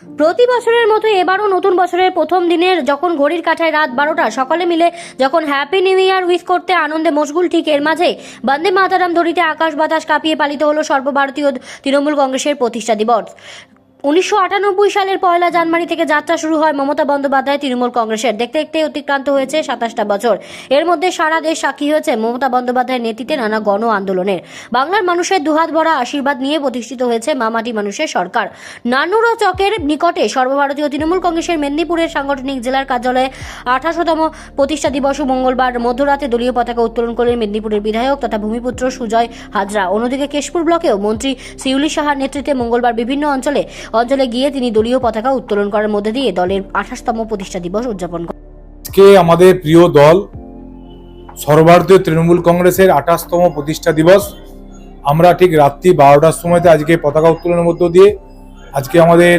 প্রতি বছরের মতো এবারও নতুন বছরের প্রথম দিনের যখন ঘড়ির কাঁটায় রাত 12টা, সকলে মিলে যখন হ্যাপি নিউ ইয়ার উইশ করতে আনন্দে মশগুল, ঠিক এর মাঝে বন্দে মাতারাম ধ্বনিতে আকাশ বাতাস কাঁপিয়ে পালিত হলো সর্বভারতীয় তৃণমূল কংগ্রেসের প্রতিষ্ঠা দিবস। 1998 সালের 1 জানুয়ারি থেকে যাত্রা শুরু হয় মমতা বন্দ্যোপাধ্যায় তৃণমূল কংগ্রেসের। দেখতে দেখতে অতিক্রান্ত হয়েছে 27টা বছর। এর মধ্যে সারা দেশ সাক্ষী হয়েছে মমতা বন্দ্যোপাধ্যায়ের নেতৃত্বে নানা গণ আন্দোলনের। বাংলার মানুষের দুহাত ভরা আশীর্বাদ নিয়ে প্রতিষ্ঠিত হয়েছে মামাটি মানুষের সরকার। নানুর চকের নিকটে সর্বভারতীয় তৃণমূল কংগ্রেসের মেদিনীপুরের সাংগঠনিক জেলার কার্যালয়ে 28তম প্রতিষ্ঠা দিবস মঙ্গলবার মধ্যরাতে দলীয় পতাকা উত্তোলন করলেন মেদিনীপুরের বিধায়ক তথা ভূমিপুত্র সুজয় হাজরা। অন্যদিকে কেশপুর ব্লকেও মন্ত্রী শিউলি সাহার নেতৃত্বে মঙ্গলবার বিভিন্ন অঞ্চলে গিয়ে তিনি দলীয় পতাকা উত্তোলন করার মধ্যে দিয়ে দলের 28তম প্রতিষ্ঠা দিবস উদযাপন করেন। আজকে আমাদের প্রিয় দল সর্বভারতীয় তৃণমূল কংগ্রেসের 28তম প্রতিষ্ঠা দিবস। আমরা ঠিক রাত্রি 12টার সময়তে আজকে পতাকা উত্তোলনের মধ্য দিয়ে আজকে আমাদের